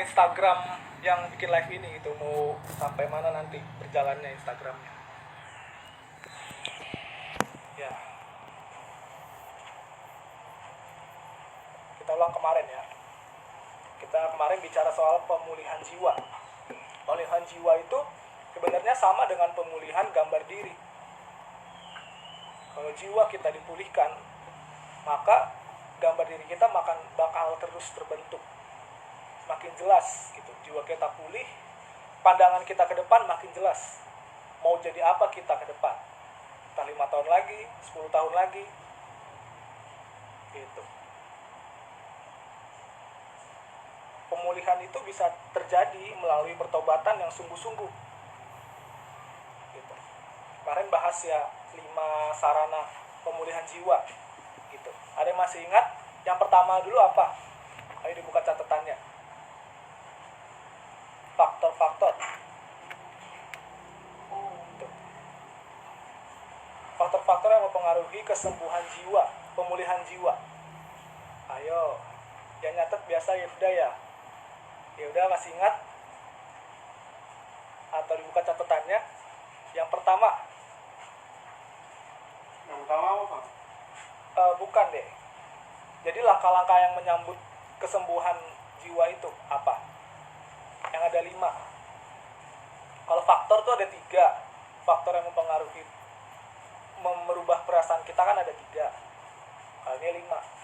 Instagram yang bikin live ini itu mau sampai mana nanti berjalannya Instagramnya. Ya, kita ulang kemarin ya. Kita kemarin bicara soal pemulihan jiwa. Pemulihan jiwa itu sebenarnya sama dengan pemulihan gambar diri. Kalau jiwa kita dipulihkan, maka gambar diri kita bakal terus terbentuk, makin jelas gitu. Jiwa kita pulih, pandangan kita ke depan makin jelas. Mau jadi apa kita ke depan? Entah 5 tahun lagi, 10 tahun lagi, gitu. Pemulihan itu bisa terjadi melalui pertobatan yang sungguh-sungguh. Gitu. Kemarin bahas ya 5 sarana pemulihan jiwa. Gitu. Ada yang masih ingat? Yang pertama dulu apa? Ayo dibuka catatannya. Faktor-faktor. Faktor-faktor yang mempengaruhi kesembuhan jiwa, pemulihan jiwa. Ayo, yang nyatet biasa Yaudah ya. Yaudah masih ingat? Atau dibuka catatannya? Yang pertama. Yang pertama apa, Pak? Bukan deh. Jadi langkah-langkah yang menyambut kesembuhan jiwa itu apa? Yang ada 5. Kalau faktor tuh ada 3. Faktor yang mempengaruhi merubah perasaan kita kan ada 3. Kalau ini 5.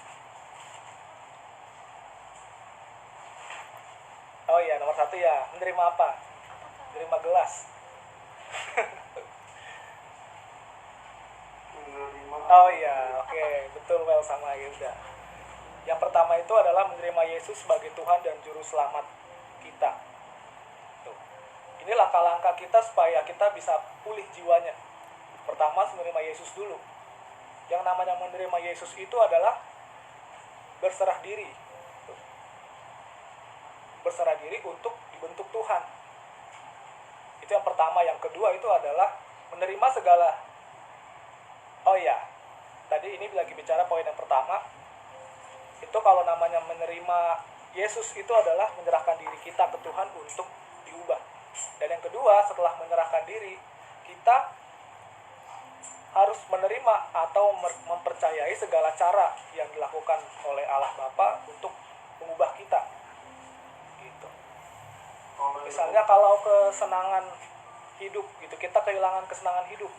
Oh iya, nomor 1 ya, menerima apa? Menerima gelas. Oh iya, oke, betul, well, sama Yuda. Yang pertama itu adalah menerima Yesus sebagai Tuhan dan Juru Selamat kita. Tuh. Ini langkah-langkah kita supaya kita bisa pulih jiwanya. Pertama, menerima Yesus dulu. Yang namanya menerima Yesus itu adalah berserah diri. Tuh. Berserah diri untuk dibentuk Tuhan. Itu yang pertama. Yang kedua itu adalah menerima segala. Oh iya, tadi ini lagi bicara poin yang pertama. Itu kalau namanya menerima Yesus itu adalah menyerahkan diri kita ke Tuhan untuk diubah. Dan yang kedua, setelah menyerahkan diri, kita harus menerima atau mempercayai segala cara yang dilakukan oleh Allah Bapa untuk mengubah kita. Gitu. Misalnya kalau kesenangan hidup gitu, kita kehilangan kesenangan hidup.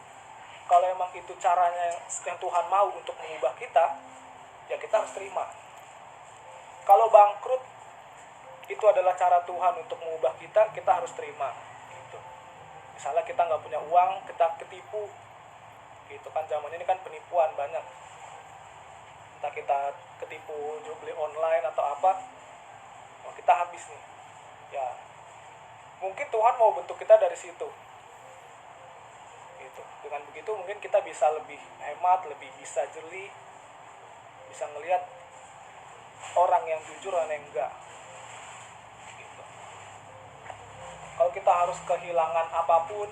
Kalau emang itu caranya yang Tuhan mau untuk mengubah kita, ya kita harus terima. Kalau bangkrut itu adalah cara Tuhan untuk mengubah kita, kita harus terima. Gitu. Misalnya kita nggak punya uang, kita ketipu, gitu kan, zaman ini kan penipuan banyak. Entah kita ketipu jual beli online atau apa, oh, kita habis nih. Ya, mungkin Tuhan mau bentuk kita dari situ. Gitu. Dengan begitu mungkin kita bisa lebih hemat, lebih bisa jeli, bisa ngelihat orang yang jujur dan yang enggak. Gitu. Kalau kita harus kehilangan apapun,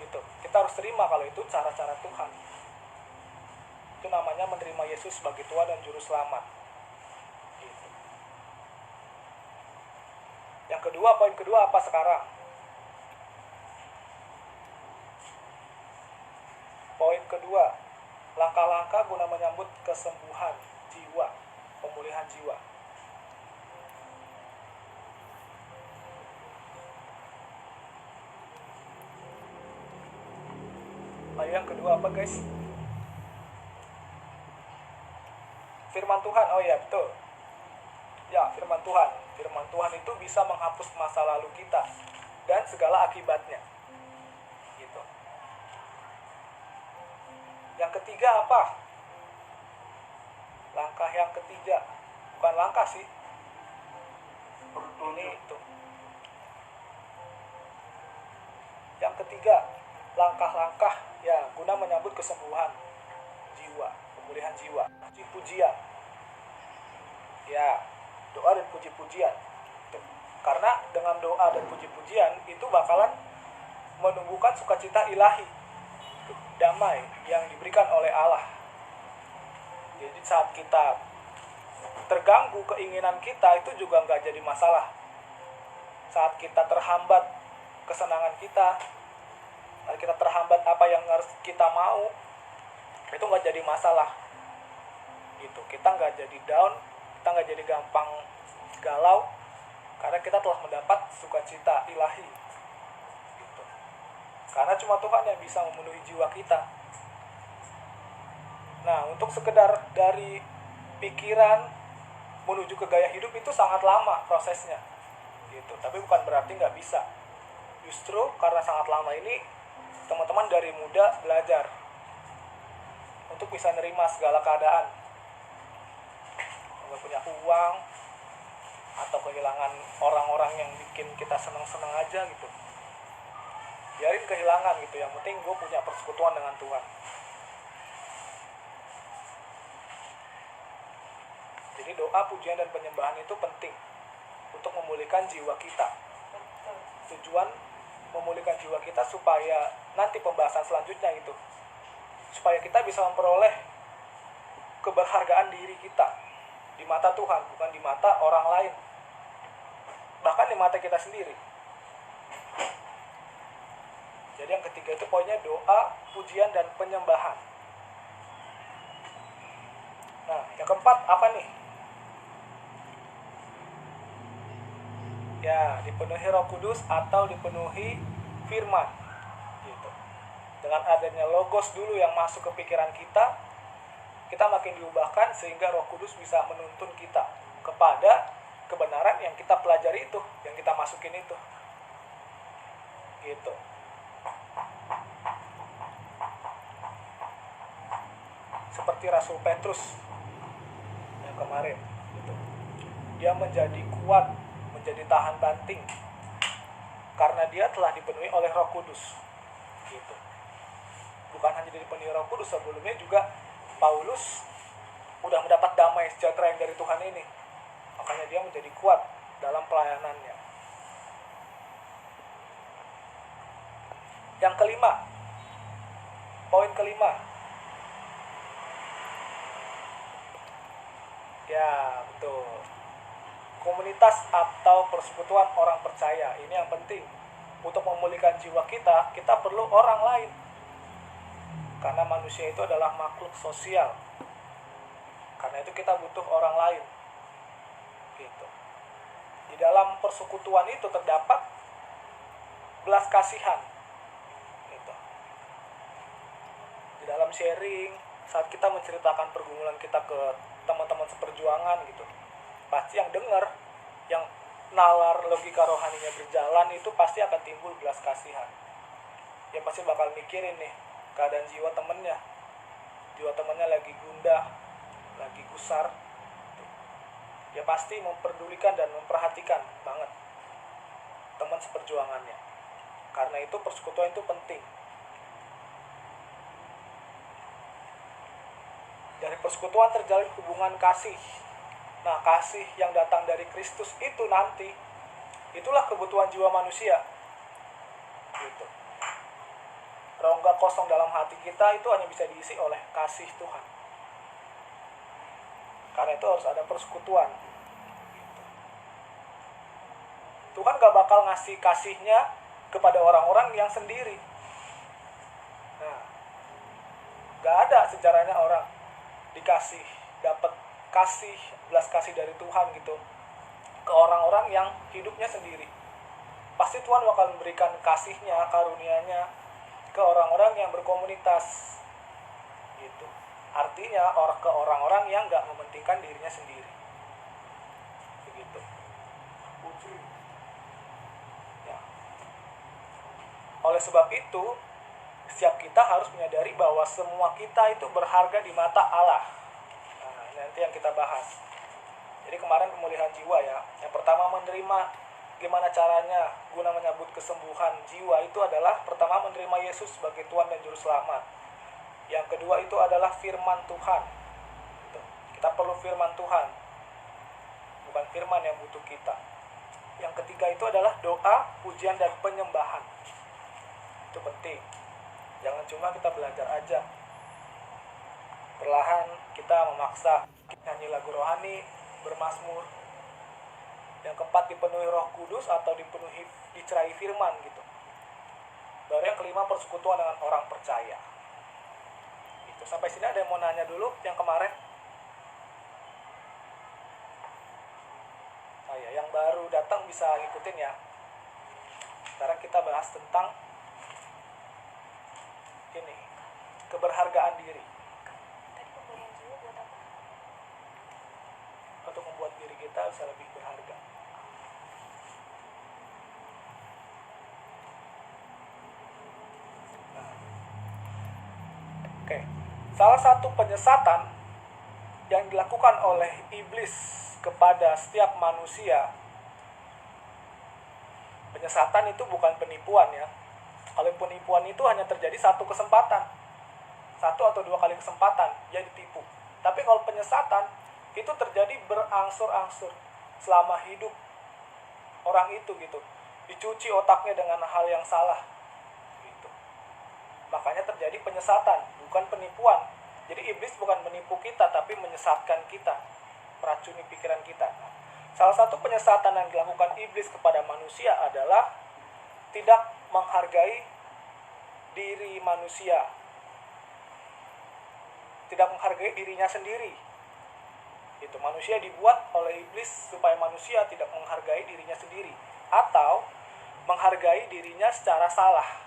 gitu, kita harus terima kalau itu cara-cara Tuhan. Itu namanya menerima Yesus sebagai Tuhan dan Juru Selamat. Gitu. Yang kedua, poin kedua apa sekarang? Poin kedua, langkah-langkah guna menyambut kesembuhan jiwa, pemulihan jiwa. Ayo yang kedua apa guys? Firman Tuhan, oh iya betul. Ya, firman Tuhan. Firman Tuhan itu bisa menghapus masa lalu kita dan segala akibatnya. Gitu. Yang ketiga apa? Langkah yang ketiga. Bukan langkah sih. Ini itu. Yang ketiga, langkah-langkah ya guna menyambut kesembuhan jiwa, pemulihan jiwa. Puji-pujian. Ya, doa dan puji-pujian. Karena dengan doa dan puji-pujian itu bakalan menumbuhkan sukacita ilahi, damai yang diberikan oleh Allah. Jadi saat kita terganggu keinginan kita itu juga nggak jadi masalah. saat kita terhambat kesenangan kita, saat kita terhambat apa yang harus kita mau, itu nggak jadi masalah gitu. Kita nggak jadi down, kita nggak jadi gampang galau, karena kita telah mendapat sukacita ilahi gitu. Karena cuma Tuhan yang bisa memenuhi jiwa kita. Nah, untuk sekedar dari pikiran menuju ke gaya hidup itu sangat lama prosesnya gitu. Tapi bukan berarti nggak bisa. Justru karena sangat lama ini, teman-teman dari muda belajar untuk bisa nerima segala keadaan. Nggak punya uang, atau kehilangan orang-orang yang bikin kita senang-senang aja gitu, biarin kehilangan gitu. Yang penting gue punya persekutuan dengan Tuhan. Jadi doa, pujian, dan penyembahan itu penting untuk memulihkan jiwa kita. Tujuan memulihkan jiwa kita supaya nanti pembahasan selanjutnya itu, supaya kita bisa memperoleh keberhargaan diri kita di mata Tuhan, bukan di mata orang lain, bahkan di mata kita sendiri. Jadi yang ketiga itu poinnya doa, pujian, dan penyembahan. Nah, yang keempat apa nih? Ya, dipenuhi Roh Kudus atau dipenuhi firman gitu. Dengan adanya logos dulu yang masuk ke pikiran kita makin diubahkan sehingga Roh Kudus bisa menuntun kita kepada kebenaran yang kita pelajari itu, yang kita masukin itu gitu. Seperti Rasul Petrus yang kemarin gitu. Dia menjadi kuat, menjadi tahan banting karena dia telah dipenuhi oleh Roh Kudus gitu. Bukan hanya dipenuhi Roh Kudus, sebelumnya juga Paulus udah mendapat damai sejahtera yang dari Tuhan ini. Makanya dia menjadi kuat dalam pelayanannya. Yang kelima, poin kelima. Ya, betul. Komunitas atau persekutuan orang percaya. Ini yang penting. Untuk memulihkan jiwa kita perlu orang lain. Karena manusia itu adalah makhluk sosial. Karena itu kita butuh orang lain. Gitu. Di dalam persekutuan itu terdapat belas kasihan. Gitu. Di dalam sharing, saat kita menceritakan pergumulan kita ke teman-teman seperjuangan gitu, pasti yang dengar, yang nalar logika rohaninya berjalan itu pasti akan timbul belas kasihan. Dia pasti bakal mikirin nih keadaan jiwa temennya lagi gundah, lagi gusar. Dia pasti memperdulikan dan memperhatikan banget teman seperjuangannya. Karena itu persekutuan itu penting. Dari persekutuan terjalin hubungan kasih. Nah, kasih yang datang dari Kristus itu nanti, itulah kebutuhan jiwa manusia. Gitu. Rongga kosong dalam hati kita itu hanya bisa diisi oleh kasih Tuhan. Karena itu harus ada persekutuan. Gitu. Tuhan gak bakal ngasih kasihnya kepada orang-orang yang sendiri. Nah, gak ada sejarahnya orang dikasih, dapat kasih, belas kasih dari Tuhan gitu ke orang-orang yang hidupnya sendiri. Pasti Tuhan bakal memberikan kasihnya, karunia-Nya ke orang-orang yang berkomunitas gitu. Artinya ke orang-orang yang gak mementingkan dirinya sendiri. Begitu. Ya. Oleh sebab itu, setiap kita harus menyadari bahwa semua kita itu berharga di mata Allah. Nah, ini nanti yang kita bahas. Jadi kemarin pemulihan jiwa ya. Yang pertama menerima. Gimana caranya guna menyambut kesembuhan jiwa itu adalah pertama menerima Yesus sebagai Tuhan dan Juru Selamat. Yang kedua itu adalah firman Tuhan. Kita perlu firman Tuhan, bukan firman yang butuh kita. Yang ketiga itu adalah doa, pujian, dan penyembahan. Itu penting. Jangan cuma kita belajar aja. Perlahan kita memaksa nyanyi lagu rohani, bermazmur, Yang keempat dipenuhi Roh Kudus atau dicerai firman gitu. Baru yang kelima persekutuan dengan orang percaya. Gitu. Sampai sini ada yang mau nanya dulu yang kemarin? Ya, yang baru datang bisa ngikutin ya. Sekarang kita bahas tentang ini, keberhargaan diri. Tadi pemberian jiwa buat apa? Untuk membuat diri kita bisa lebih berharga. Oke. Salah satu penyesatan yang dilakukan oleh iblis kepada setiap manusia, penyesatan itu bukan penipuan ya. Kalau penipuan itu hanya terjadi satu kesempatan, satu atau dua kali kesempatan dia ditipu. Tapi kalau penyesatan itu terjadi berangsur-angsur selama hidup orang itu gitu, dicuci otaknya dengan hal yang salah gitu. Makanya terjadi penyesatan, bukan penipuan. Jadi iblis bukan menipu kita, tapi menyesatkan kita, meracuni pikiran kita. Salah satu penyesatan yang dilakukan iblis kepada manusia adalah tidak menghargai diri manusia, tidak menghargai dirinya sendiri. Itu manusia dibuat oleh iblis supaya manusia tidak menghargai dirinya sendiri atau menghargai dirinya secara salah.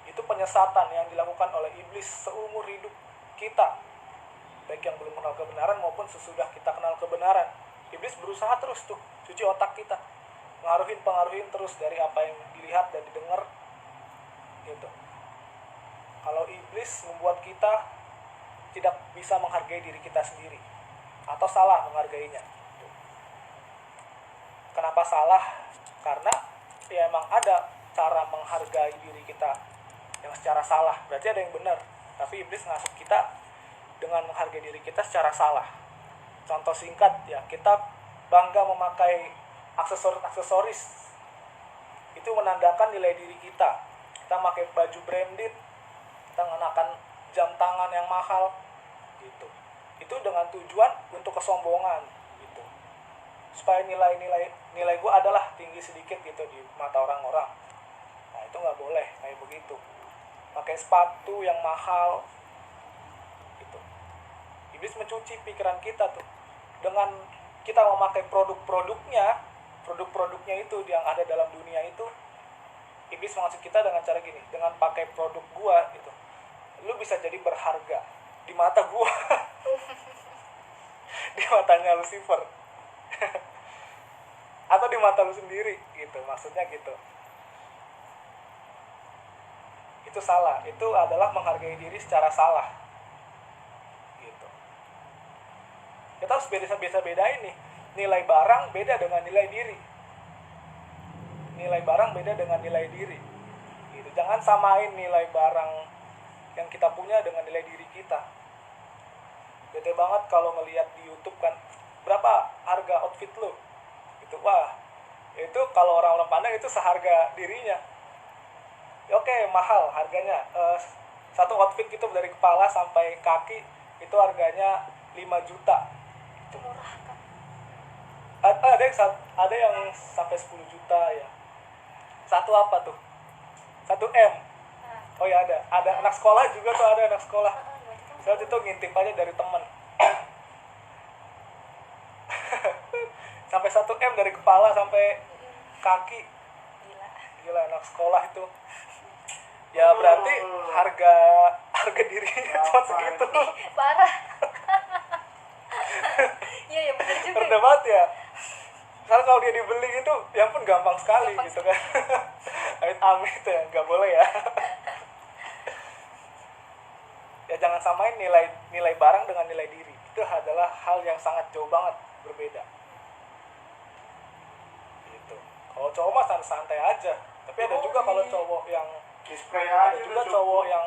Itu penyesatan yang dilakukan oleh iblis seumur hidup kita, baik yang belum kenal kebenaran maupun sesudah kita kenal kebenaran. Iblis berusaha terus tuh cuci otak kita, pengaruhin terus dari apa yang dilihat dan didengar gitu. Kalau iblis membuat kita tidak bisa menghargai diri kita sendiri atau salah menghargainya. Kenapa salah? Karena ya emang ada cara menghargai diri kita yang secara salah. Berarti ada yang benar, tapi iblis ngasih kita dengan menghargai diri kita secara salah. Contoh singkat ya, kita bangga memakai aksesoris. Itu menandakan nilai diri kita. Kita pakai baju branded, kita mengenakan jam tangan yang mahal gitu. Itu dengan tujuan untuk kesombongan gitu. Supaya nilai gue adalah tinggi sedikit gitu di mata orang-orang. Nah, itu nggak boleh kayak begitu. Pakai sepatu yang mahal gitu. Iblis mencuci pikiran kita tuh dengan kita memakai produknya itu yang ada dalam dunia itu. Iblis mengasih kita dengan cara gini, dengan pakai produk gua gitu, lu bisa jadi berharga di mata gua, di matanya Lucifer, atau di mata lu sendiri gitu, maksudnya gitu. Itu salah, itu adalah menghargai diri secara salah gitu. Kita harus bisa bedain nih, nilai barang beda dengan nilai diri. Nilai barang beda dengan nilai diri gitu. Jangan samain nilai barang yang kita punya dengan nilai diri kita. Beda banget kalau ngelihat di YouTube kan, berapa harga outfit lo gitu. Wah, itu kalau orang-orang pandang itu seharga dirinya. Oke, mahal harganya. Satu outfit gitu dari kepala sampai kaki itu harganya 5 juta. Itu murah kan? Ada yang sampai 10 juta ya. Satu apa tuh? 1 M. Oh ya ada anak sekolah juga tuh, ada anak sekolah. Saya itu ngintip aja dari temen. Sampai 1 M dari kepala sampai kaki. Gila anak sekolah itu. Ya berarti harga dirinya cuma segitu. Parah. Iya benar juga. Rendah banget ya. Karena kalau dia dibeli itu, ya pun gampang sekali gitu kan. Amit ya, nggak boleh ya. Ya jangan samain nilai barang dengan nilai diri. Itu adalah hal yang sangat jauh banget berbeda. Gitu. Kalau cowok mah santai aja. Tapi ada juga kalau cowok yang cowok yang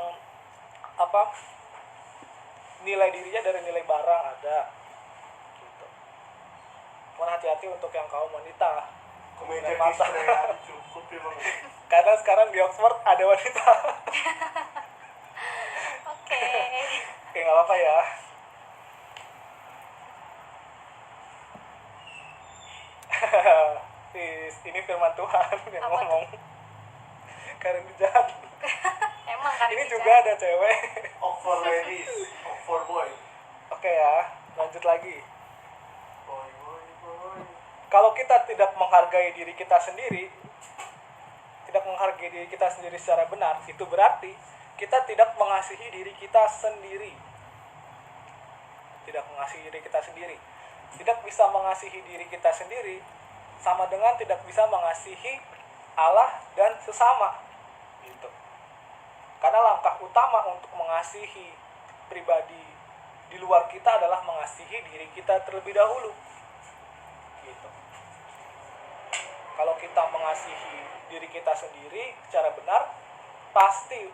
nilai dirinya dari nilai barang ada gitu. Cuman hati-hati untuk yang kaum wanita, kemeja Kispreya cukup ya bang. karena sekarang di Oxford ada wanita. Oke, Oke, nggak apa-apa ya. ini firman Tuhan yang Apa tuh? ngomong. Karin jahat. Emang kan Ini bisa. juga ada cewek. Over ladies, over boy. Oke ya, lanjut lagi. Boy, boy, boy. Kalau kita tidak menghargai diri kita sendiri, tidak menghargai diri kita sendiri secara benar, itu berarti kita tidak mengasihi diri kita sendiri. Tidak mengasihi diri kita sendiri. Tidak bisa mengasihi diri kita sendiri sama dengan tidak bisa mengasihi Allah dan sesama. Gitu. Karena langkah utama untuk mengasihi pribadi di luar kita adalah mengasihi diri kita terlebih dahulu. Gitu. Kalau kita mengasihi diri kita sendiri secara benar,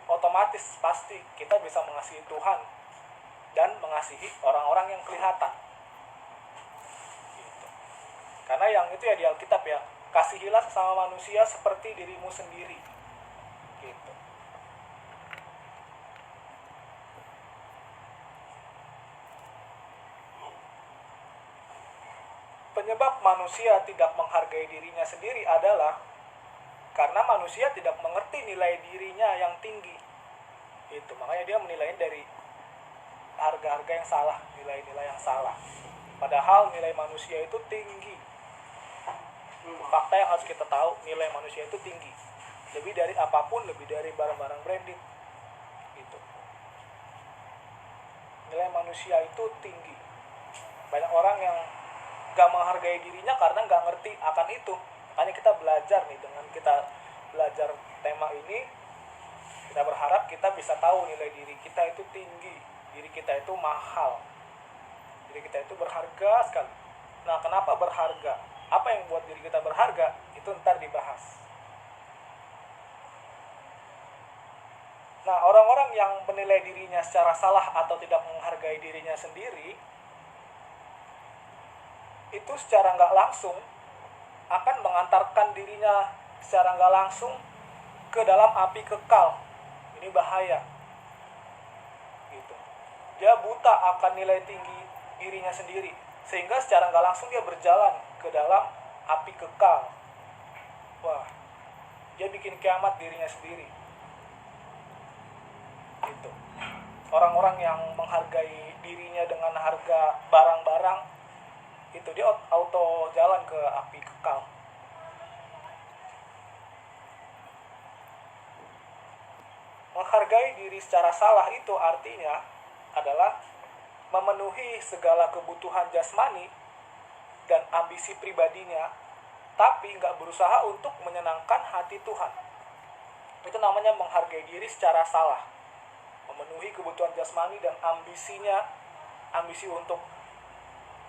otomatis kita bisa mengasihi Tuhan dan mengasihi orang-orang yang kelihatan. Gitu. Karena yang itu ya di Alkitab ya, kasihilah sesama manusia seperti dirimu sendiri. Gitu. Penyebab manusia tidak menghargai dirinya sendiri adalah karena manusia tidak mengerti nilai dirinya yang tinggi. Itu makanya dia menilai dari harga-harga yang salah, nilai-nilai yang salah. Padahal nilai manusia itu tinggi. Fakta yang harus kita tahu, nilai manusia itu tinggi. Lebih dari apapun, lebih dari barang-barang branded. Gitu. Nilai manusia itu tinggi. Banyak orang yang gak menghargai dirinya karena gak ngerti akan itu. Makanya kita belajar nih, dengan kita belajar tema ini, kita berharap kita bisa tahu nilai diri kita itu tinggi, diri kita itu mahal, diri kita itu berharga sekali. Nah, kenapa berharga? Apa yang buat diri kita berharga? Itu ntar dibahas. Nah, orang-orang yang menilai dirinya secara salah atau tidak menghargai dirinya sendiri, itu secara nggak langsung akan mengantarkan dirinya secara nggak langsung ke dalam api kekal. Ini bahaya. Gitu. Dia buta akan nilai tinggi dirinya sendiri, sehingga secara nggak langsung dia berjalan ke dalam api kekal. Wah, dia bikin kiamat dirinya sendiri. Gitu. Orang-orang yang menghargai dirinya dengan harga barang-barang, itu dia auto jalan ke api kekal. Menghargai diri secara salah itu artinya adalah memenuhi segala kebutuhan jasmani dan ambisi pribadinya, tapi nggak berusaha untuk menyenangkan hati Tuhan. Itu namanya menghargai diri secara salah. Memenuhi kebutuhan jasmani dan ambisinya, ambisi untuk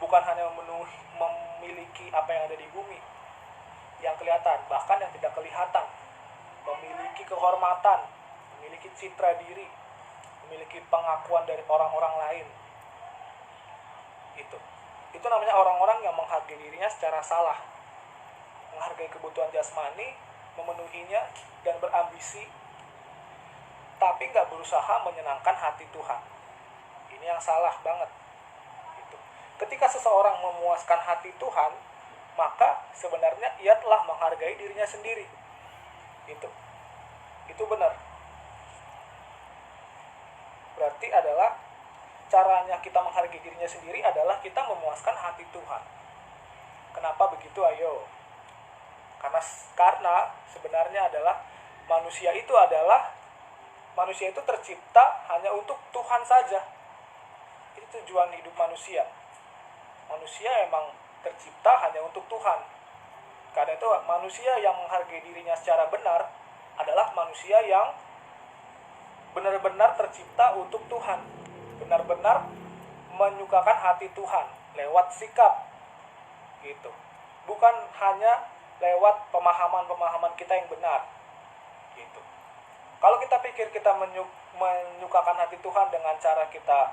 bukan hanya memiliki apa yang ada di bumi yang kelihatan, bahkan yang tidak kelihatan, memiliki kehormatan, memiliki citra diri, memiliki pengakuan dari orang-orang lain. Itu namanya orang-orang yang menghargai dirinya secara salah, menghargai kebutuhan jasmani, memenuhinya dan berambisi, tapi nggak berusaha menyenangkan hati Tuhan. Ini yang salah banget. Ketika seseorang memuaskan hati Tuhan, maka sebenarnya ia telah menghargai dirinya sendiri. Itu benar. Berarti adalah caranya kita menghargai dirinya sendiri adalah kita memuaskan hati Tuhan. Kenapa begitu? Ayo. Karena sebenarnya adalah manusia itu tercipta hanya untuk Tuhan saja. Itu tujuan hidup manusia. Manusia emang tercipta hanya untuk Tuhan. Karena itu manusia yang menghargai dirinya secara benar adalah manusia yang benar-benar tercipta untuk Tuhan, benar-benar menyukakan hati Tuhan lewat sikap. Gitu. Bukan hanya lewat pemahaman-pemahaman kita yang benar. Gitu. Kalau kita pikir kita menyukakan hati Tuhan dengan cara kita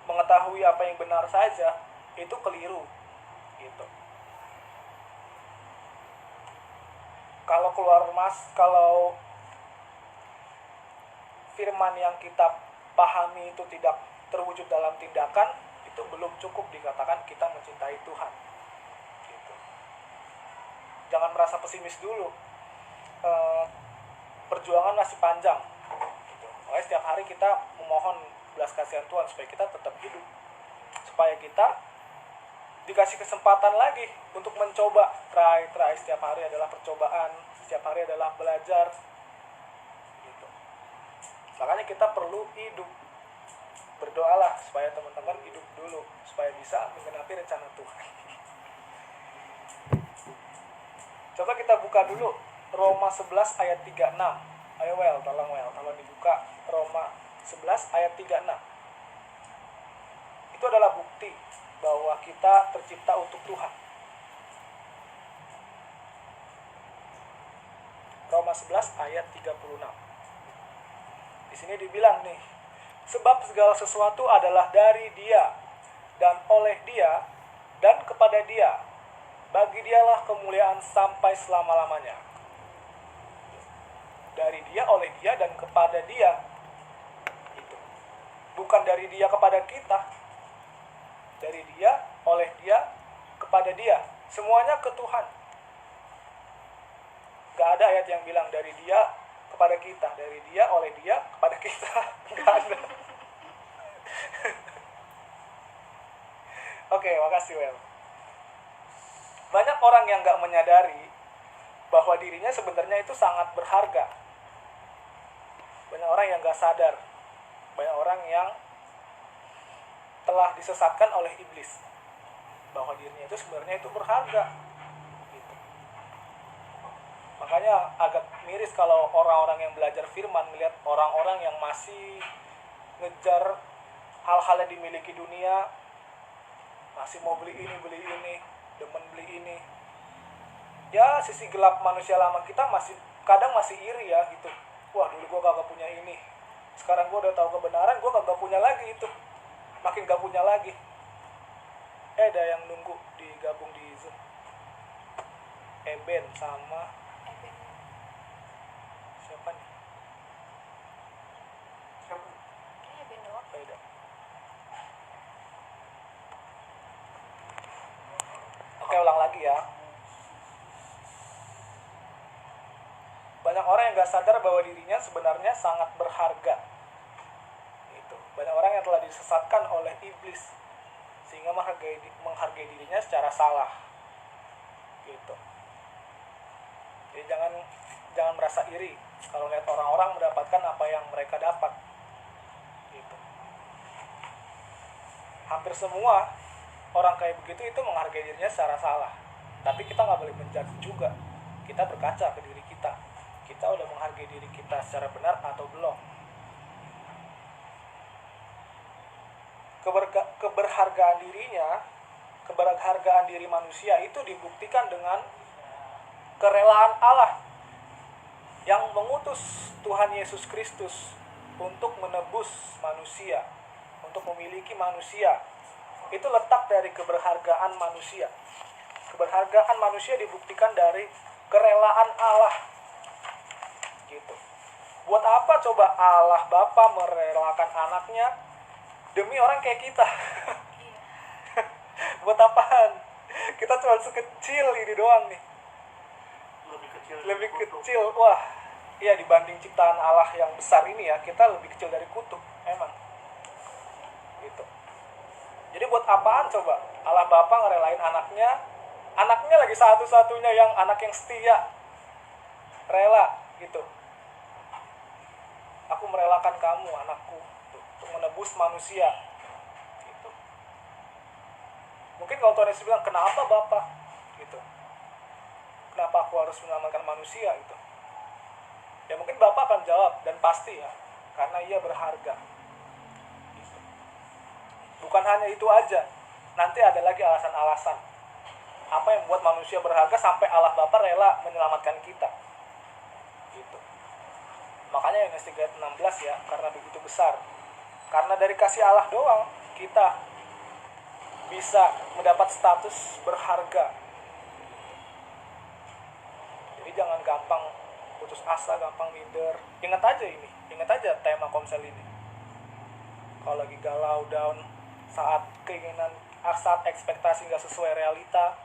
mengetahui apa yang benar saja, itu keliru. Gitu. Kalau firman yang kita pahami itu tidak terwujud dalam tindakan, itu belum cukup dikatakan kita mencintai Tuhan. Gitu. Jangan merasa pesimis dulu. Perjuangan masih panjang gitu. Makanya setiap hari kita memohon belas kasihan Tuhan supaya kita tetap hidup, supaya kita dikasih kesempatan lagi untuk mencoba. Try setiap hari adalah percobaan, setiap hari adalah belajar gitu. Makanya kita perlu hidup. Berdoalah supaya teman-teman hidup dulu, supaya bisa menggenapi rencana Tuhan. Coba kita buka dulu Roma 11 ayat 36. Ayo tolong dibuka Roma 11 ayat 36. Itu adalah bukti bahwa kita tercipta untuk Tuhan. Roma 11 ayat 36. Di sini dibilang nih, sebab segala sesuatu adalah dari Dia dan oleh Dia dan kepada Dia. Bagi Dialah kemuliaan sampai selama-lamanya. Dari Dia, oleh Dia, dan kepada Dia. Gitu. Bukan dari Dia kepada kita. Dari Dia, oleh Dia, kepada Dia. Semuanya ke Tuhan. Gak ada ayat yang bilang dari Dia kepada kita. Dari Dia, oleh Dia, kepada kita. Gak ada. Oke, makasih Wel. Banyak orang yang gak menyadari bahwa dirinya sebenarnya itu sangat berharga. Banyak orang yang gak sadar. Banyak orang yang telah disesatkan oleh iblis bahwa dirinya itu sebenarnya itu berharga gitu. Makanya agak miris kalau orang-orang yang belajar firman melihat orang-orang yang masih ngejar hal-hal yang dimiliki dunia, masih mau beli ini, demen beli ini. Ya, sisi gelap manusia lama kita kadang masih iri ya gitu. Wah, dulu gue kagak punya ini, sekarang gue udah tahu kebenaran, gue kagak punya lagi itu. Makin gak punya lagi. Ada yang nunggu digabung di Zoom. Eben sama siapa nih? Siapa? Kayaknya Ben doang. Beda. Oke, ulang lagi ya. Banyak orang yang gak sadar bahwa dirinya sebenarnya sangat berharga. Gitu. Banyak orang yang telah disesatkan oleh iblis sehingga menghargai dirinya secara salah. Gitu. Jadi jangan merasa iri kalau lihat orang-orang mendapatkan apa yang mereka dapat. Gitu. Hampir semua orang kayak begitu itu menghargai dirinya secara salah. Tapi kita nggak boleh menjudge juga. Kita berkaca ke diri kita. Kita udah menghargai diri kita secara benar atau belum? Keberhargaan diri manusia itu dibuktikan dengan kerelaan Allah yang mengutus Tuhan Yesus Kristus untuk menebus manusia, untuk memiliki manusia. Itu letak dari keberhargaan manusia. Keberhargaan manusia dibuktikan dari kerelaan Allah. Gitu. Buat apa coba Allah Bapa merelakan anaknya demi orang kayak kita? Buat apaan? Kita cuma sekecil ini doang nih. Lebih kecil. Wah, iya, dibanding ciptaan Allah yang besar ini ya, kita lebih kecil dari kutu. Emang. Gitu. Jadi buat apaan coba Allah Bapa ngerelain anaknya lagi satu-satunya yang anak yang setia, rela gitu. Aku merelakan kamu, anakku, untuk menebus manusia. Gitu. Mungkin kalau Tuhan Yesus bilang, kenapa Bapak? Gitu. Kenapa aku harus menyelamatkan manusia? Gitu. Ya mungkin Bapak akan jawab, dan pasti ya, karena ia berharga. Gitu. Bukan hanya itu aja, nanti ada lagi alasan-alasan. Apa yang membuat manusia berharga sampai Allah Bapa rela menyelamatkan kita. Gitu. Makanya Yohanes 3 ayat 16 ya, karena begitu besar. Karena dari kasih Allah doang kita bisa mendapat status berharga. Jadi jangan gampang putus asa, gampang minder. Ingat aja tema komsel ini. Kalau lagi galau, down, saat ekspektasi nggak sesuai realita,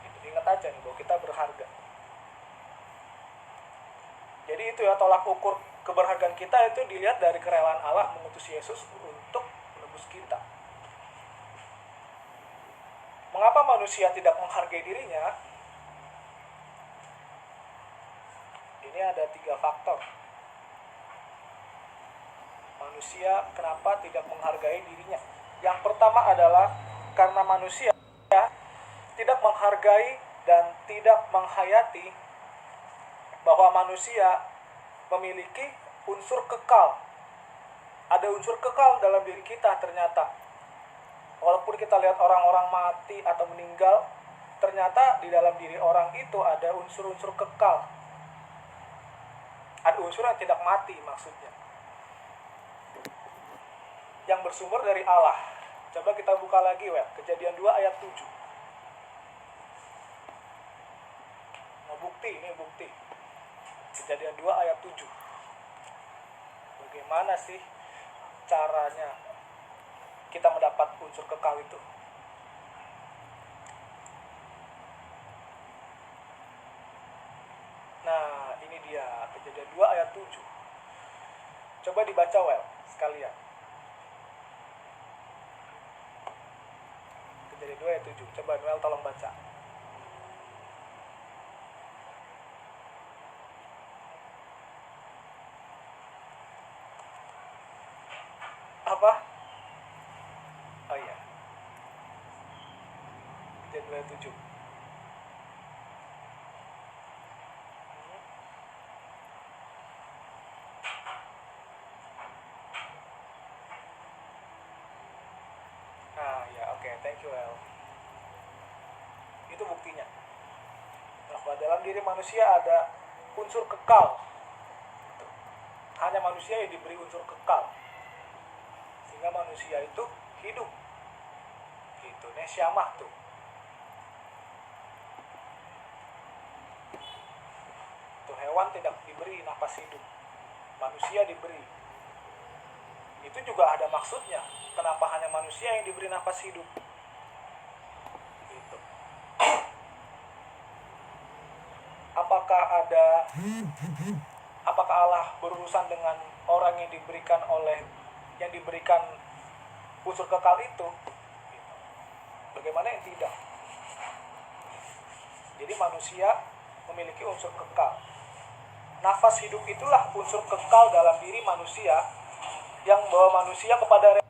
gitu. Ingat aja nih bahwa kita berharga. Jadi itu ya, tolak ukur keberhargaan kita itu dilihat dari kerelaan Allah mengutus Yesus untuk menebus kita. Mengapa manusia tidak menghargai dirinya? Ini ada 3 faktor. Manusia kenapa tidak menghargai dirinya? Yang pertama adalah karena manusia tidak menghargai dan tidak menghayati bahwa manusia memiliki unsur kekal. Ada unsur kekal dalam diri kita ternyata. Walaupun kita lihat orang-orang mati atau meninggal, ternyata di dalam diri orang itu ada unsur-unsur kekal. Ada unsur yang tidak mati maksudnya. Yang bersumber dari Allah. Coba kita buka lagi Kejadian 2 ayat 7. Nah, ini bukti. Kejadian 2 ayat 7. Bagaimana sih caranya kita mendapat unsur kekal itu? Nah, ini dia Kejadian 2 ayat 7. Coba dibaca sekalian. Kejadian 2 ayat 7. Coba Noel tolong baca. Apa? Oh iya. Kejadian 2 ayat 7. Nah, ya oke, thank you El. Itu buktinya. Bahwa dalam diri manusia ada unsur kekal. Hanya manusia yang diberi unsur kekal. Sehingga manusia itu hidup. Gitu, nesyamah tuh. Tuh hewan tidak diberi nafas hidup. Manusia diberi. Itu juga ada maksudnya. Kenapa hanya manusia yang diberi nafas hidup? Gitu. Apakah Allah berurusan dengan orang yang diberikan unsur kekal itu? Gitu. Bagaimana yang tidak? Jadi manusia memiliki unsur kekal. Nafas hidup itulah unsur kekal dalam diri manusia yang membawa manusia kepada